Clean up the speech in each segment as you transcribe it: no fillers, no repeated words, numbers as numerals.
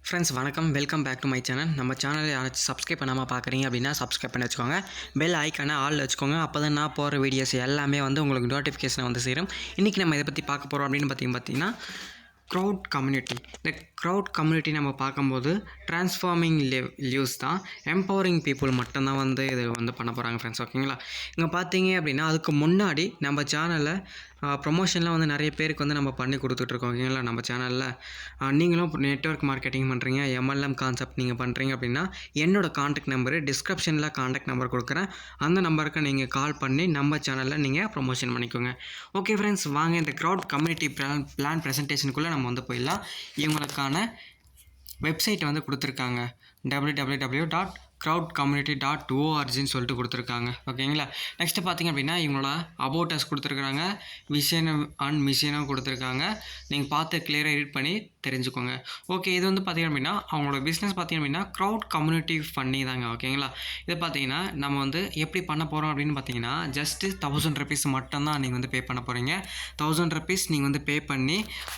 Friends வணக்கம், welcome back to my channel. நம்ம சேனலை யாராச்சும் சப்ஸ்கிரைப் பண்ணாமல் பார்க்குறீங்க அப்படின்னா சப்ஸ்கிரைப் பண்ணி வச்சுக்கோங்க. பெல் ஐக்கானை ஆல் வச்சுக்கோங்க. அப்போ தான் நான் போகிற வீடியோஸ் எல்லாமே உங்களுக்கு நோட்டிஃபிகேஷனை சேரும். இன்றைக்கி நம்ம இதை பற்றி பார்க்க போகிறோம் அப்படின்னு பார்த்தீங்கன்னா க்ரௌட் கம்யூனிட்டி. இந்த க்ரௌட் கம்யூனிட்டி நம்ம பார்க்கும்போது ட்ரான்ஸ்ஃபார்மிங் லிவ்ஸ் தான், எம்பவரிங் பீப்புள் மட்டும்தான் இது பண்ண போகிறாங்க ஃப்ரெண்ட்ஸ். ஓகேங்களா? இங்கே பார்த்தீங்க அப்படின்னா அதுக்கு முன்னாடி நம்ம சேனலில் ப்ரொமோஷன்லாம் நிறைய பேருக்கு நம்ம பண்ணி கொடுத்துட்ருக்கோம். ஓகேங்களா? நம்ம சேனலில் நீங்களும் நெட்வொர்க் மார்க்கெட்டிங் பண்ணுறீங்க, எம்எல்எம் கான்செப்ட் நீங்கள் பண்ணுறீங்க அப்படின்னா என்னோடய காண்டாக்ட் நம்பரு டிஸ்கிரிப்ஷனில் காண்டாக்ட் நம்பர் கொடுக்குறேன். அந்த நம்பருக்கு நீங்கள் கால் பண்ணி நம்ம சேனலில் நீங்கள் ப்ரொமோஷன் பண்ணிக்கோங்க. ஓகே ஃப்ரெண்ட்ஸ், வாங்க இந்த க்ரௌட் கம்யூனிட்டி பிளான் ப்ரெசன்டேஷனுக்குள்ளே நம்ம போயிடலாம். இவங்களுக்கான வெப்சைட் கொடுத்துருக்காங்க, www.crowdcommunity.orgன்னு சொல்லிட்டு கொடுத்துருக்காங்க. ஓகேங்களா? நெக்ஸ்ட்டு பார்த்திங்க அப்படின்னா இவங்களோட அபவுட் அஸ் கொடுத்துருக்குறாங்க, விஷன் அண்ட் மிஷனும் கொடுத்துருக்காங்க. நீங்கள் பார்த்து கிளியராக எடிட் பண்ணி தெரிஞ்சுக்கோங்க. ஓகே, இது பார்த்திங்க அப்படின்னா அவங்களோட பிஸ்னஸ் பார்த்திங்க அப்படின்னா க்ரௌட் கம்யூனிட்டி ஃபண்டிங் தாங்க. ஓகேங்களா? இது பார்த்திங்கன்னா நம்ம எப்படி பண்ண போகிறோம் அப்படின்னு பார்த்தீங்கன்னா ஜஸ்ட்டு 1000 rupees மட்டும்தான் நீங்கள் பே பண்ண போகிறீங்க. 1000 rupees நீங்கள் பே பண்ணி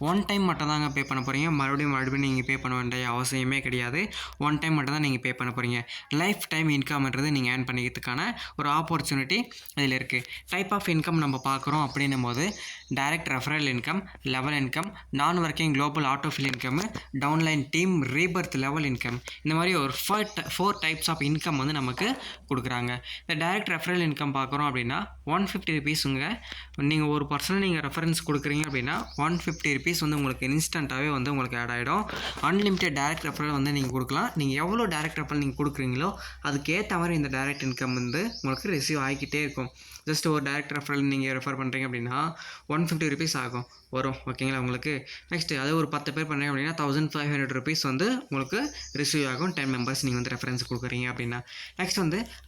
ஒன் டைம் மட்டும் தாங்க பே பண்ண போகிறீங்க. மறுபடியும் நீங்கள் பே பண்ண வேண்டிய அவசியமே கிடையாது. ஒன் டைம் மட்டும் தான் நீங்கள் பே பண்ண போகிறீங்க. லைஃப் டைம் இன்கம்ன்றது நீங்கள் ஏர்ன் பண்ணிக்கிறதுக்கான ஒரு ஆப்பர்ச்சுனிட்டி இதில் இருக்குது. டைப் ஆஃப் இன்கம் நம்ம பார்க்குறோம் அப்படின்னும் போது direct referral income, level income, non working global autofill income, downline team, rebirth level income, இந்த மாதிரி ஒரு 4 டைப்ஸ் ஆஃப் இன்கம் நமக்கு கொடுக்குறாங்க. இந்த டைரக்ட் ரெஃபரல் இன்கம் பார்க்குறோம் அப்படின்னா 150 rupeesங்க. நீங்கள் ஒரு பர்சனை நீங்கள் ரெஃபரன்ஸ் கொடுக்குறீங்க அப்படின்னா 150 rupees உங்களுக்கு இன்ஸ்டண்ட்டாகவே உங்களுக்கு ஆட் ஆகிடும். அன்லிமிட்டட் டைரக்ட் ரெஃபரல் நீங்கள் கொடுக்கலாம். நீங்கள் எவ்வளோ டைரக்ட் ரெஃபரல் நீங்கள் கொடுக்குறீங்களோ அதுக்கேற்ற மாதிரி இந்த டைரக்ட் இன்கம் உங்களுக்கு ரிசீவ் ஆகிக்கிட்டே இருக்கும். ஜஸ்ட் ஒரு டைரக்ட் ரெஃபரல் நீங்கள் ரெஃபர் பண்ணுறீங்க அப்படின்னா 150 rupees ஆகும் வரும். ஓகேங்களா? உங்களுக்கு நெக்ஸ்ட்டு அது ஒரு 10 பேர் பண்ணுறீங்க அப்படின்னா 1500 rupees உங்களுக்கு ரிசீவ் ஆகும். 10 members நீங்கள் ரெஃபரன்ஸ் கொடுக்குறீங்க அப்படின்னா. நெக்ஸ்ட்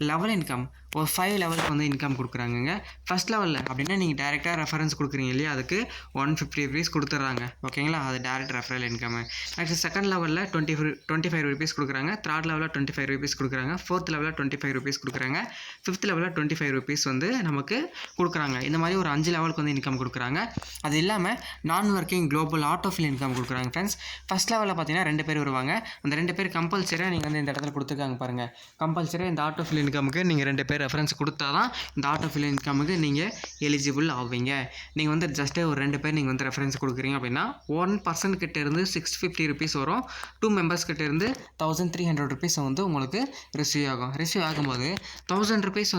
லெவல் இன்கம், ஒரு 5 லெவலுக்கு இன்கம் கொடுக்குறாங்கங்க. ஃபஸ்ட் லெவலில் அப்படின்னா நீங்கள் டேரெக்டாக ரெஃபரன்ஸ் கொடுக்குறீங்க இல்லையா, அதுக்கு 150 rupees கொடுத்துட்றாங்க. ஓகேங்களா? அது direct referral income. Next second லெவலில் 25 rupees கொடுக்குறாங்க. தேர்ட் லெவலில் 25 rupees கொடுக்குறாங்க. ஃபோர்த் லெவலில் 25 rupees கொடுக்குறாங்க. ஃபிஃப்த் லெவலில் 25 rupees நமக்கு கொடுக்குறாங்க. இந்த மாதிரி ஒரு 5 லெவலுக்கு இன்கம் கொடுக்குறாங்க. அது இல்லாமல் நான் ஒர்க்கிங் குளோபல் ஆட்டோஃபில் இன்கம் கொடுக்குறாங்க ஃப்ரெண்ட்ஸ். ஃபஸ்ட் லெவலில் பார்த்தீங்கன்னா 2 பேர் வருவாங்க. அந்த 2 பேர் கம்பல்சரியாக நீங்கள் இந்த இடத்துல கொடுத்துருக்காங்க பாருங்கள். கம்பல்சரியாக இந்த ஆட்டோஃபில் இன்கமுக்கு நீங்கள் 2 பேர் ரெஃபரன்ஸ் கொடுத்தா தான் இந்த ஆட்டோஃபில் இன்கமுக்கு நீங்கள் எலிஜிபிள் ஆவீங்க. நீங்கள் ஜஸ்ட்டு ஒரு 2 பேர் நீங்கள் ரெஃபரன்ஸ் கொடுக்குறீங்க அப்படின்னா 1 person கிட்ட இருந்து 650 rupees வரும். 2 members கிட்ட இருந்து 1300 rupees உங்களுக்கு ரிசீவ் ஆகும். ரிசீவ் ஆகும்போது 1000 rupees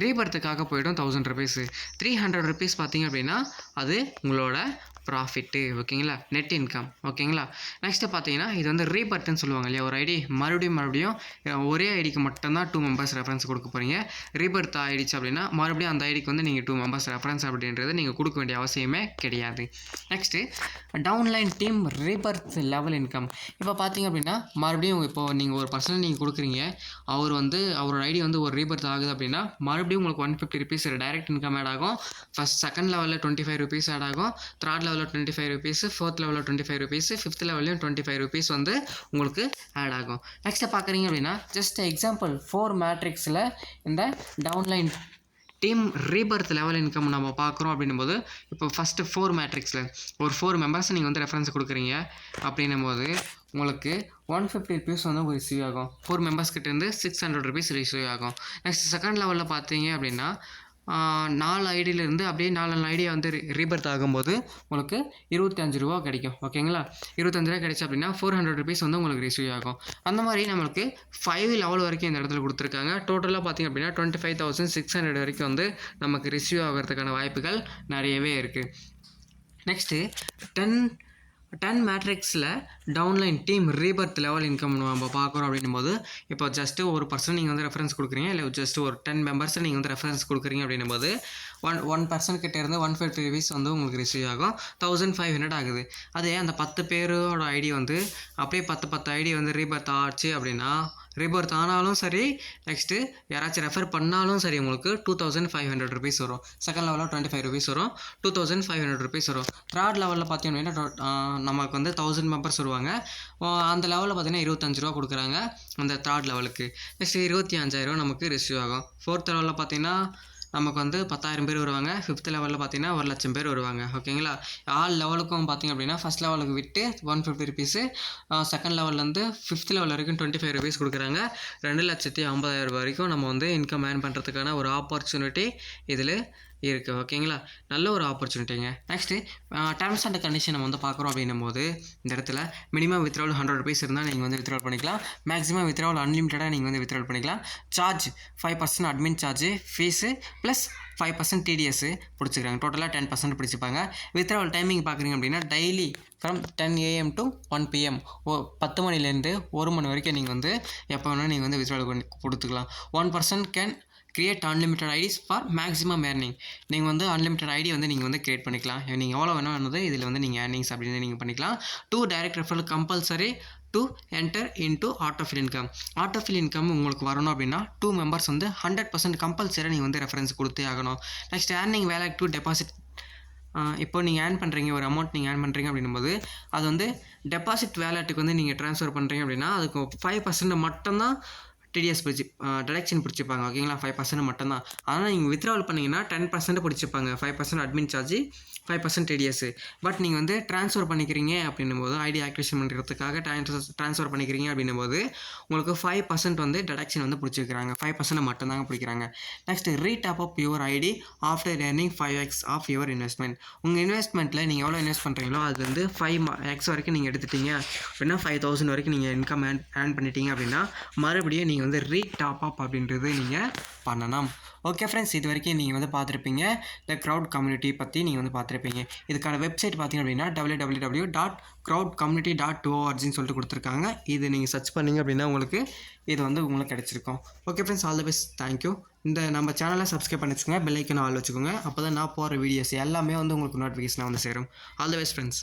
ரீபர்த்துக்காக போய்டும் 1000 rupees. 300 rupees பார்த்தீங்க அப்படின்னா அது உங்களோட ப்ராஃபிட்டு. ஓகேங்களா? Net income. ஓகேங்களா? நெக்ஸ்ட்டு பார்த்தீங்கன்னா இது ரீபர்த்துன்னு சொல்லுவாங்க இல்லையா, ஒரு ஐடி மறுபடியும் ஒரே ஐடிக்கு மட்டும்தான் 2 members ரெஃபரன்ஸ் கொடுக்க போகிறீங்க. ரீபர்த் ஆகிடுச்சு அப்படின்னா மறுபடியும் அந்த ஐடிக்கு நீங்கள் 2 members ரெஃபரன்ஸ் அப்படின்றது நீங்கள் கொடுக்க வேண்டிய அவசியமே கிடையாது. Next downline team rebirth level income. இப்போ பார்த்தீங்க அப்படின்னா மறுபடியும் இப்போது நீங்கள் ஒரு பர்சனை நீங்கள் கொடுக்குறீங்க, அவர் அவரோட ஐடி ஒரு ரீபர்த் ஆகுது அப்படின்னா மறுபடியும் உங்களுக்கு 150 rupees டைரக்ட் இன்கம் ஆட் ஆகும். செகண்ட் லெவலில் 25 rupees ஆட் ஆகும். தேர்ட் லெவலில் 25 rupees, ஃபோர்த் லெவலில் 25 rupees, ஃபிஃப்த் லெவல்லையும் 25 rupees உங்களுக்கு ஆட் ஆகும். நெக்ஸ்ட்டு பார்க்குறீங்க அப்படின்னா ஜஸ்ட் எக்ஸாம்பிள் 4 மேட்ரிக்ஸில் இந்த downline team rebirth level income நம்ம பார்க்குறோம் அப்படின்னும் போது இப்போ ஃபஸ்ட்டு 4 மேட்ரிக்ஸில் ஒரு 4 members நீங்கள் ரெஃபரன்ஸ் கொடுக்குறீங்க அப்படின்னும் போது உங்களுக்கு 150 rupees ரிசீவ் ஆகும். 4 members கிட்டேருந்து 600 rupees ரிசீவ் ஆகும். நெக்ஸ்ட் செகண்ட் லெவலில் பார்த்தீங்க அப்படின்னா 4 ஐடியிலேருந்து அப்படியே 4 ஐடியா ரீபர்த் ஆகும்போது உங்களுக்கு 25 ரூபா கிடைக்கும். ஓகேங்களா? 25 ரூபா கிடைச்சி அப்படின்னா 400 rupees உங்களுக்கு ரிசீவ் ஆகும். அந்த மாதிரி நம்மளுக்கு 5 லெவல் வரைக்கும் இந்த இடத்துல கொடுத்துருக்காங்க. டோட்டலாக பார்த்திங்க அப்படின்னா 25,600 வரைக்கும் நமக்கு ரிசீவ் ஆகிறதுக்கான வாய்ப்புகள் நிறையவே இருக்குது. நெக்ஸ்ட்டு 10 மேட்ரிக்ஸில் downline team rebirth level income நம்ம பார்க்குறோம் அப்படின்னும் போது இப்போ ஜஸ்ட்டு ஒரு பர்சன் நீங்கள் ரெஃபரன்ஸ் கொடுக்குறீங்க, இல்லை ஜஸ்ட்டு ஒரு 10 members நீங்கள் ரெஃபரன்ஸ் கொடுக்குறீங்க அப்படின்னும் போது ஒன் பர்சன் கிட்டே இருந்து 150 rupees உங்களுக்கு ரிசீவ் ஆகும். 1500 ஆகுது. அதே அந்த 10 பேரோட ஐடி அப்படியே 10 ஐடி ரீபர்த் ஆச்சு அப்படின்னா ரீபர்த் ஆனாலும் சரி, நெக்ஸ்ட்டு யாராச்சும் ரெஃபர் பண்ணாலும் சரி உங்களுக்கு 2500 rupees வரும். செகண்ட் லெவலில் 25 rupees வரும். 2500 rupees வரும். தேர்ட் லெவலில் பார்த்தீங்கன்னா நமக்கு 1000 members வருவாங்க. அந்த லெவலில் பார்த்தீங்கன்னா 25 ரூபா கொடுக்குறாங்க அந்த தேர்ட் லெவலுக்கு. நெக்ஸ்ட்டு 25,000 நமக்கு ரிசீவ் ஆகும். ஃபோர்த் லெவலில் பார்த்தீங்கன்னா நமக்கு வந்து 10,000 பேர் வருவாங்க. 5th லெவலில் பார்த்தீங்கன்னா 1,00,000 பேர் வருவாங்க. ஓகேங்களா? ஆல் லெவலுக்கும் பார்த்தீங்க அப்படின்னா ஃபஸ்ட் லெவலுக்கு விட்டு 150 ருபீஸு, செகண்ட் லெவல்லேருந்து 5th லெவல் வரைக்கும் 25 ருபீஸ் கொடுக்குறாங்க. 2,50,000 வரைக்கும் நம்ம வந்து இன்கம் ஏர்ன் பண்ணுறதுக்கான ஒரு ஆப்பர்ச்சுனிட்டி இதில் இருக்குது. ஓகேங்களா? நல்ல ஒரு ஆப்பர்ச்சுனிட்டிங்க. நெக்ஸ்ட்டு டேர்ம்ஸ் அண்ட் கண்டிஷன் நம்ம வந்து பார்க்குறோம் அப்படின்னும் போது இந்த இடத்துல மினிமம் வித்ட்ராவல் 100 ருபீஸ் இருந்தால் நீங்கள் வந்து வித்ட்ராவல் பண்ணிக்கலாம். மேக்ஸிமம் வித்ட்ராவல் அன்லிமிட்டடாக நீங்கள் வந்து வித்ட்ராவல் பண்ணிக்கலாம். Charge 5% admin charge fees plus 5% TDS பிடிச்சிக்கிறாங்க. டோட்டலாக 10% பிடிச்சிப்பாங்க. வித்ட்ராவல் டைமிங் பார்க்குறீங்க அப்படின்னா daily from 10 AM to 1 PM 10 மணிலேருந்து 1 மணி வரைக்கும் நீங்கள் வந்து எப்போ வேணால் நீங்கள் வந்து வித்ட்ராவல் கொடுத்துக்கலாம். 1% can create unlimited IDs for maximum earning. நீங்கள் வந்து அன்லிமிட்டட் ஐடி வந்து நீங்கள் வந்து கிரியேட் பண்ணிக்கலாம். நீங்கள் எவ்வளோ வேணும்னு இதில் வந்து நீங்கள் ஏர்னிங்ஸ் அப்படின்னு நீங்கள் பண்ணிக்கலாம். 2 direct referral compulsory to enter into autofill income. Autofill income உங்களுக்கு வரணும் அப்படின்னா 2 மெம்பர்ஸ் வந்து 100% கம்பல்சரியாக நீங்கள் வந்து ரெஃபரன்ஸ் கொடுத்தே ஆகணும். Next earning wallet to deposit. இப்போ நீங்கள் ஏர்ன் பண்ணுறீங்க, ஒரு அமௌண்ட் நீங்கள் ஏர்ன் பண்ணுறீங்க அப்படின்னும்போது அது வந்து டெபாசிட் வேலெட்டுக்கு வந்து நீங்கள் ட்ரான்ஸ்ஃபர் பண்ணுறீங்க அப்படின்னா அதுக்கு 5% மட்டும்தான் டிடிஎஸ் டிடக்ஷன் பிடிச்சிப்பாங்க. ஓகேங்களா? 5% மட்டும்தான். ஆனால் நீங்கள் வித்ட்ராவல் பண்ணிங்கன்னா 10% பிடிச்சிப்பாங்க. 5% அட்மின் சார்ஜ், 5% டிடிஎஸ். பட் நீங்கள் வந்து ட்ரான்ஸ்ஃபர் பண்ணிக்கிறீங்க அப்படின்னும் போது ஐடி ஆக்டிவேஷன் பண்ணுறதுக்காக ட்ரான்ஸ்ஃபர் பண்ணிக்கிறீங்க அப்படின்னும் போது உங்களுக்கு 5% வந்து டிடக்ஷன் வந்து பிடிச்சிக்கிறாங்க. 5% மட்டும்தாங்க பிடிக்கிறாங்க. Next retop up your ID after earning 5x of your investment. உங்கள் இன்வெஸ்ட்மெண்ட்டில் நீங்கள் எவ்வளோ இன்வெஸ்ட் பண்ணுறீங்களோ அது வந்து 5x வரைக்கும் நீங்கள் எடுத்துட்டீங்க அப்படின்னா 5,000 வரைக்கும் நீங்கள் இன்கம் ஏர்ன் பண்ணிட்டீங்க அப்படின்னா மறுபடியும் நீங்கள் வந்து ரீடாப் அப் அப்படின்றது நீங்கள் பண்ணணும். ஓகே ஃப்ரெண்ட்ஸ், இது வரைக்கும் நீங்கள் வந்து பார்த்துருப்பீங்க இந்த க்ரௌட் கம்யூனிட்டி பற்றி நீங்கள் வந்து பார்த்துருப்பீங்க. இதுக்கான வெப்சைட் பார்த்தீங்க அப்படின்னா www.crowdcommunity.org சொல்லிட்டு கொடுத்துருக்காங்க. இது நீங்கள் சர்ச் பண்ணிங்க அப்படின்னா உங்களுக்கு இது வந்து உங்களுக்கு கிடச்சிருக்கும். Okay friends, all the best, thank you. இந்த நம்ம சேனலை சப்ஸ்கிரைப் பண்ணி வச்சுக்கோங்க, பெல் ஐக்கன் ஆல் வச்சுக்கோங்க. அப்போ தான் நான் போகிற வீடியோஸ் எல்லாமே வந்து உங்களுக்கு நோட்டிஃபிகேஷனாக வந்து சேரும். All the best friends.